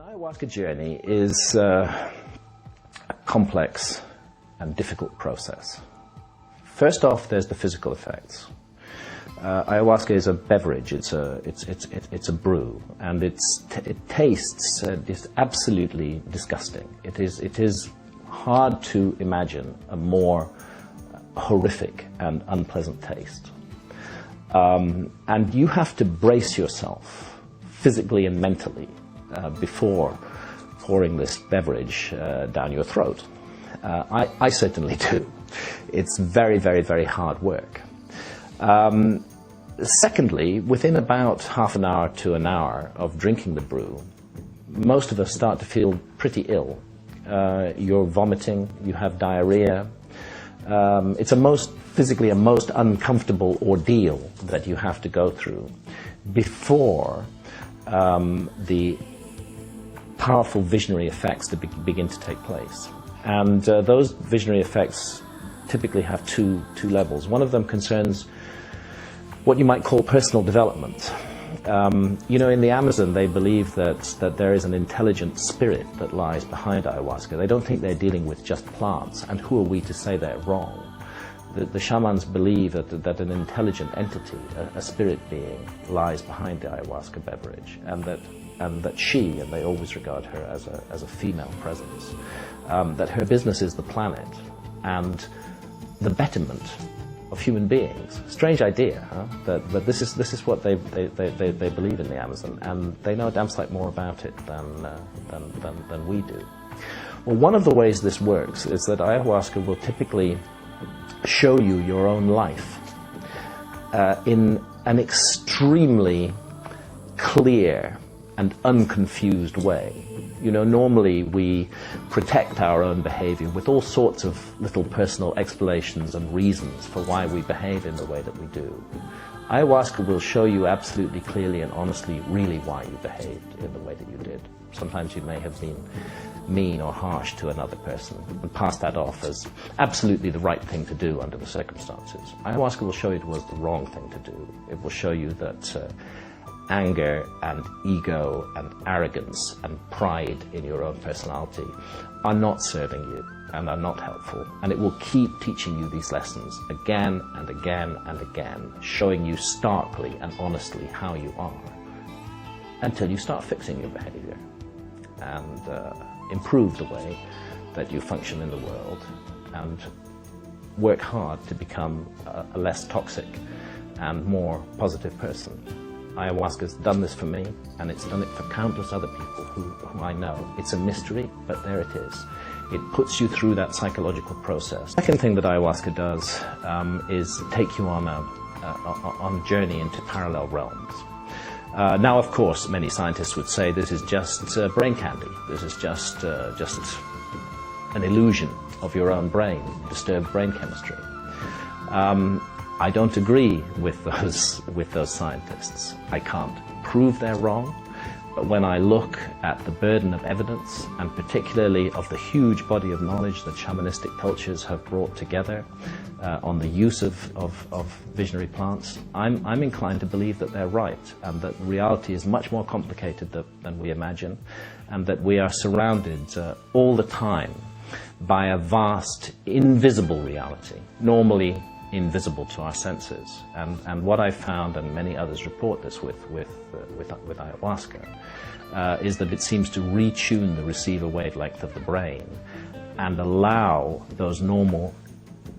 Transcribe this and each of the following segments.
ayahuasca journey is a complex and difficult process. First off, there's the physical effects. Ayahuasca is a beverage. It's a brew, and it tastes just absolutely disgusting. It is hard to imagine a more horrific and unpleasant taste. And you have to brace yourself physically and mentally before pouring this beverage down your throat. I certainly do. It's very, very, very hard work. Secondly, within about half an hour to an hour of drinking the brew, most of us start to feel pretty ill. You're vomiting, you have diarrhea. It's physically a most uncomfortable ordeal that you have to go through before the powerful visionary effects begin to take place. And those visionary effects typically have two levels. One of them concerns what you might call personal development. In the Amazon, they believe that there is an intelligent spirit that lies behind ayahuasca. They don't think they're dealing with just plants, and who are we to say they're wrong? The shamans believe that an intelligent entity, a spirit being, lies behind the ayahuasca beverage, and that she, and they always regard her as a female presence, that her business is the planet and the betterment of human beings. Strange idea, huh? But this is what they believe in the Amazon, and they know a damn sight more about it than we do. Well, one of the ways this works is that ayahuasca will typically show you your own life in an extremely clear and unconfused way. Normally we protect our own behavior with all sorts of little personal explanations and reasons for why we behave in the way that we do. Ayahuasca will show you absolutely clearly and honestly really why you behaved in the way that you did. Sometimes you may have been mean or harsh to another person and pass that off as absolutely the right thing to do under the circumstances. Ayahuasca will show you it was the wrong thing to do. It will show you that anger and ego and arrogance and pride in your own personality are not serving you and are not helpful. And it will keep teaching you these lessons again and again and again, showing you starkly and honestly how you are, until you start fixing your behavior and improve the way that you function in the world and work hard to become a less toxic and more positive person. Ayahuasca's done this for me, and it's done it for countless other people who I know. It's a mystery, but there it is. It puts you through that psychological process. The second thing that ayahuasca does is take you on a journey into parallel realms. Now, of course, many scientists would say this is just brain candy. This is just an illusion of your own brain, disturbed brain chemistry. I don't agree with those scientists. I can't prove they're wrong, but when I look at the burden of evidence, and particularly of the huge body of knowledge that shamanistic cultures have brought together on the use of visionary plants, I'm inclined to believe that they're right, and that reality is much more complicated than we imagine, and that we are surrounded all the time by a vast, invisible reality, normally invisible to our senses. And what I've found, and many others report this with ayahuasca, is that it seems to retune the receiver wavelength of the brain and allow those normal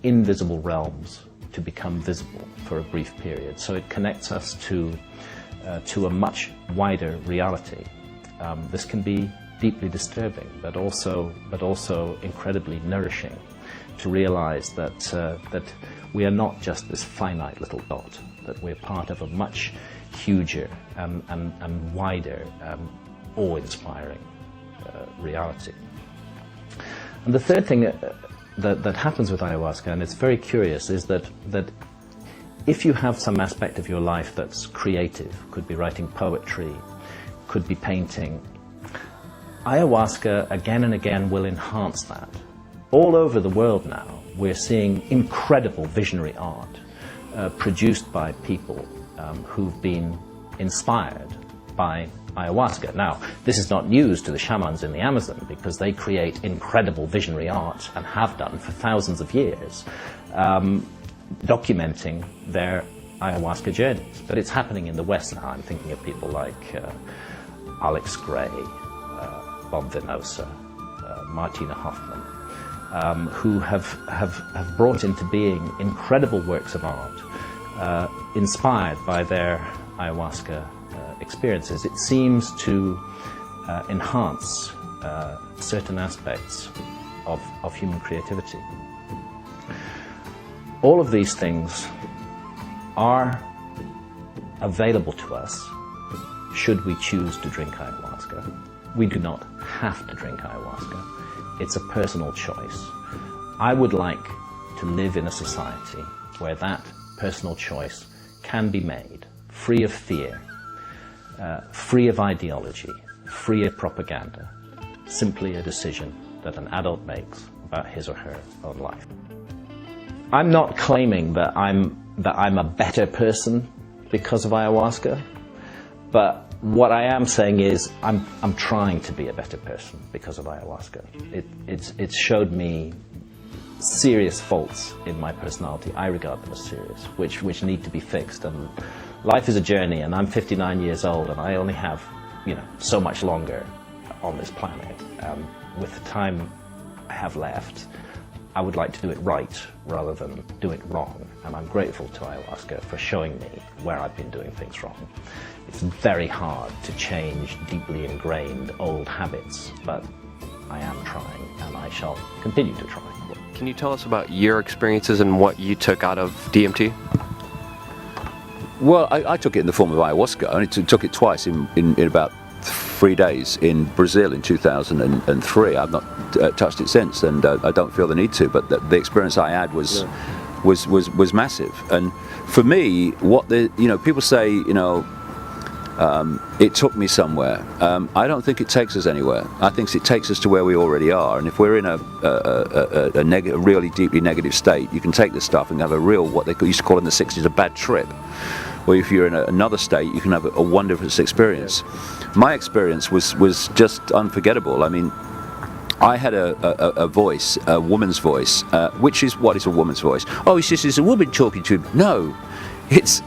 invisible realms to become visible for a brief period. So it connects us to a much wider reality. This can be deeply disturbing, but also incredibly nourishing, to realize that we are not just this finite little dot, that we're part of a much huger and wider, awe-inspiring reality. And the third thing that happens with ayahuasca, and it's very curious, is that if you have some aspect of your life that's creative, could be writing poetry, could be painting, ayahuasca again and again will enhance that. All over the world now, we're seeing incredible visionary art produced by people who've been inspired by ayahuasca. Now, this is not news to the shamans in the Amazon, because they create incredible visionary art, and have done for thousands of years, documenting their ayahuasca journeys. But it's happening in the West now. I'm thinking of people like Alex Gray, Bob Venosa, Martina Hoffman, who have brought into being incredible works of art, inspired by their ayahuasca experiences. It seems to enhance certain aspects of human creativity. All of these things are available to us should we choose to drink ayahuasca. We do not have to drink ayahuasca. It's a personal choice. I would like to live in a society where that personal choice can be made, free of fear, free of ideology, free of propaganda, simply a decision that an adult makes about his or her own life. I'm not claiming that I'm a better person because of ayahuasca, but what I am saying is I'm trying to be a better person because of ayahuasca. It's showed me serious faults in my personality. I regard them as serious, which need to be fixed. And life is a journey, and I'm 59 years old, and I only have, so much longer on this planet. With the time I have left, I would like to do it right rather than do it wrong. And I'm grateful to ayahuasca for showing me where I've been doing things wrong. It's very hard to change deeply ingrained old habits, but I am trying, and I shall continue to try. Can you tell us about your experiences and what you took out of DMT? Well, I took it in the form of ayahuasca. I only took it twice in about 3 days in Brazil in 2003. I've not touched it since, and I don't feel the need to. But the experience I had was massive. And for me, people say, it took me somewhere. I don't think it takes us anywhere. I think it takes us to where we already are. And if we're in a really deeply negative state, you can take this stuff and have a real, what they used to call in the 60s, a bad trip. Or if you're in another state, you can have a wonderful experience. My experience was just unforgettable. I mean, I had a voice, a woman's voice, which is, what is a woman's voice? Oh, it's just it's a woman talking to him. No, it's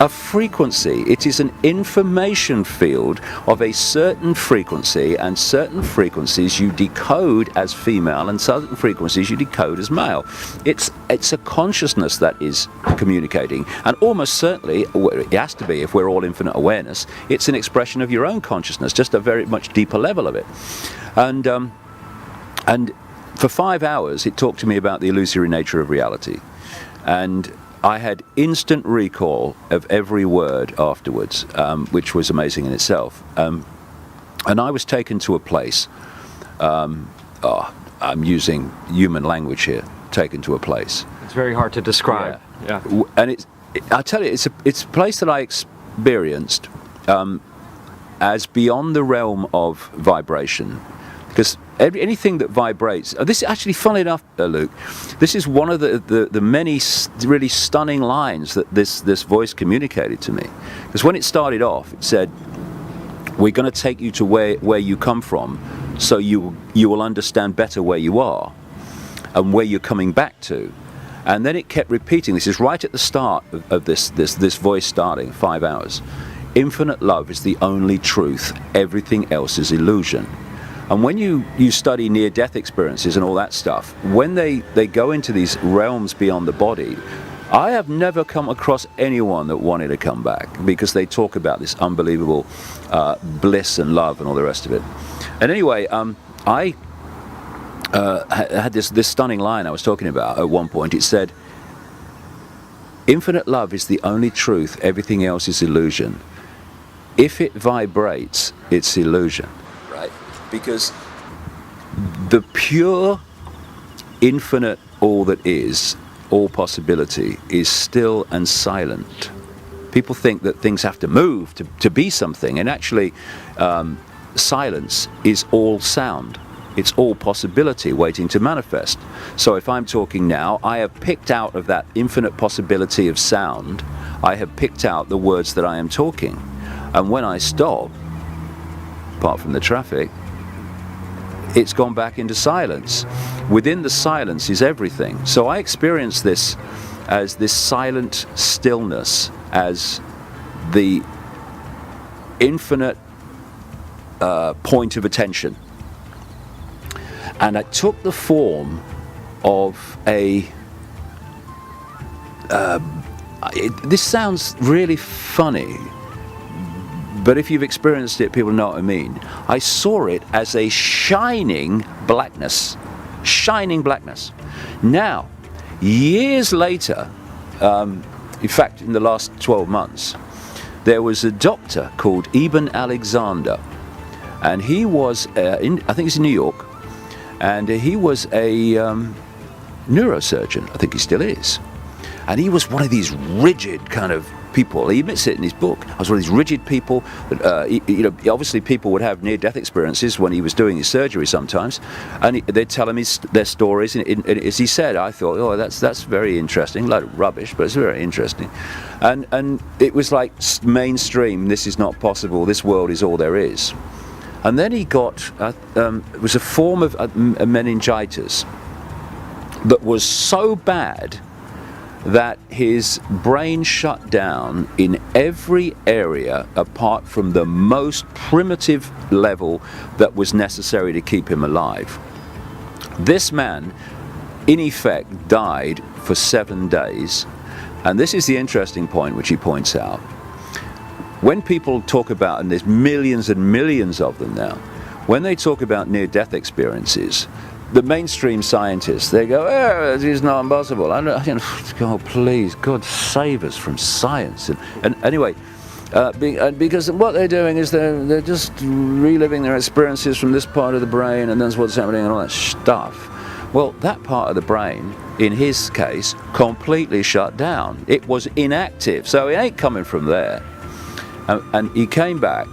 a frequency. It is an information field of a certain frequency, and certain frequencies you decode as female, and certain frequencies you decode as male. It's a consciousness that is communicating, and almost certainly, it has to be if we're all infinite awareness, it's an expression of your own consciousness, just a very much deeper level of it. And for 5 hours it talked to me about the illusory nature of reality, and I had instant recall of every word afterwards, which was amazing in itself. And I was taken to a place, I'm using human language here, taken to a place. It's very hard to describe. Yeah. And I tell you, it's a place that I experienced as beyond the realm of vibration. Because anything that vibrates, this is actually, funnily enough, Luke, this is one of the many really stunning lines that this voice communicated to me. Because when it started off, it said, we're going to take you to where you come from, so you will understand better where you are and where you're coming back to. And then it kept repeating, this is right at the start of this voice starting, 5 hours. Infinite love is the only truth, everything else is illusion. And when you study near-death experiences and all that stuff, when they go into these realms beyond the body, I have never come across anyone that wanted to come back, because they talk about this unbelievable bliss and love and all the rest of it. And anyway, I had this stunning line I was talking about at one point. It said, infinite love is the only truth, everything else is illusion. If it vibrates, it's illusion. Because the pure, infinite, all that is, all possibility, is still and silent. People think that things have to move to be something, and actually silence is all sound. It's all possibility waiting to manifest. So if I'm talking now, I have picked out of that infinite possibility of sound, I have picked out the words that I am talking. And when I stop, apart from the traffic, it's gone back into silence. Within the silence is everything. So I experience this as this silent stillness, as the infinite point of attention. And it took the form of this sounds really funny, but if you've experienced it, people know what I mean. I saw it as a shining blackness. Shining blackness. Now, years later, in fact, in the last 12 months, there was a doctor called Ibn Alexander, and he was, I think he's in New York, and he was a neurosurgeon. I think he still is. And he was one of these rigid kind of people. He admits it in his book. I was one of these rigid people. Obviously people would have near-death experiences when he was doing his surgery sometimes, and they'd tell him their stories. And as he said, I thought, oh, that's very interesting. A lot of rubbish, but it's very interesting. And it was like mainstream. This is not possible. This world is all there is. And then he got it was a form of meningitis that was so bad that his brain shut down in every area apart from the most primitive level that was necessary to keep him alive. This man, in effect, died for 7 days. And this is the interesting point which he points out. When people talk about, and there's millions and millions of them now, when they talk about near-death experiences, the mainstream scientists, they go, oh, it is not impossible. God, please, God save us from science. And anyway, because what they're doing is they're just reliving their experiences from this part of the brain, and that's what's happening and all that stuff. Well, that part of the brain, in his case, completely shut down. It was inactive, so it ain't coming from there. And he came back.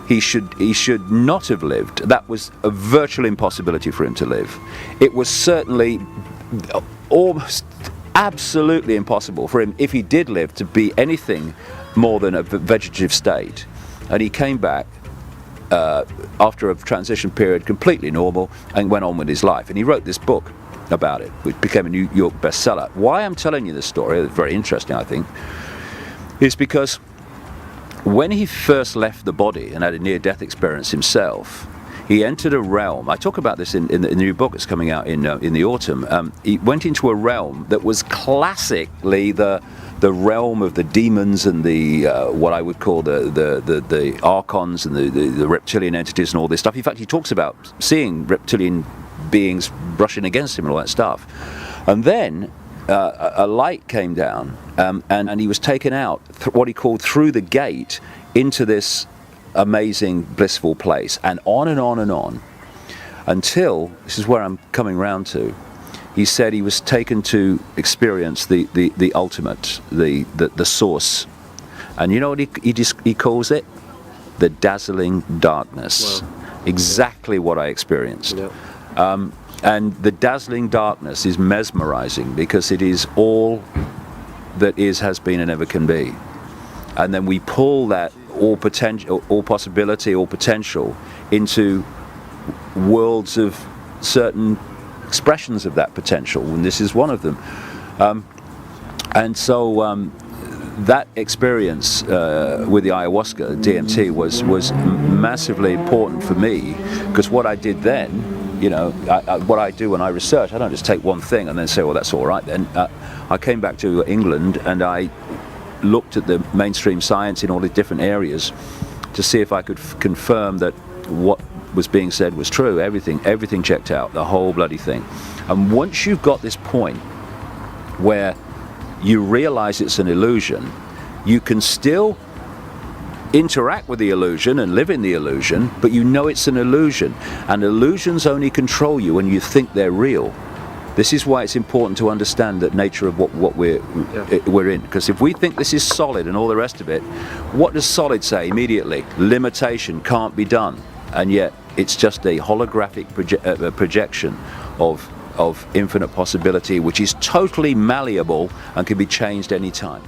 He should not have lived. That was a virtual impossibility for him to live. It was certainly almost absolutely impossible for him, if he did live, to be anything more than a vegetative state. And he came back after a transition period completely normal and went on with his life. And he wrote this book about it, which became a New York bestseller. Why I'm telling you this story, it's very interesting, I think, is because when he first left the body and had a near-death experience himself, he entered a realm. I talk about this in the new book that's coming out in the autumn. He went into a realm that was classically the realm of the demons and the what I would call the archons and the reptilian entities and all this stuff. In fact, he talks about seeing reptilian beings brushing against him and all that stuff. And then a light came down, and he was taken out, what he called through the gate, into this amazing, blissful place, and on and on and on, until, this is where I'm coming round to, he said he was taken to experience the ultimate, the source. And you know what he calls it? The dazzling darkness. Wow. Exactly what I experienced. Yeah. And the dazzling darkness is mesmerizing, because it is all that is, has been, and ever can be. And then we pull that all potential, all possibility, all potential into worlds of certain expressions of that potential, and this is one of them. And so that experience with the ayahuasca, DMT, was massively important for me, because what I did then, you know, what I do when I research, I don't just take one thing and then say, well, that's all right then. I came back to England and I looked at the mainstream science in all the different areas to see if I could confirm that what was being said was true. Everything checked out, the whole bloody thing. And once you've got this point where you realize it's an illusion, you can still interact with the illusion and live in the illusion, but you know it's an illusion, and illusions only control you when you think they're real. This is why it's important to understand the nature of what we're in, because if we think this is solid and all the rest of it, what does solid say immediately? Limitation, can't be done. And yet it's just a holographic projection of infinite possibility, which is totally malleable and can be changed any time.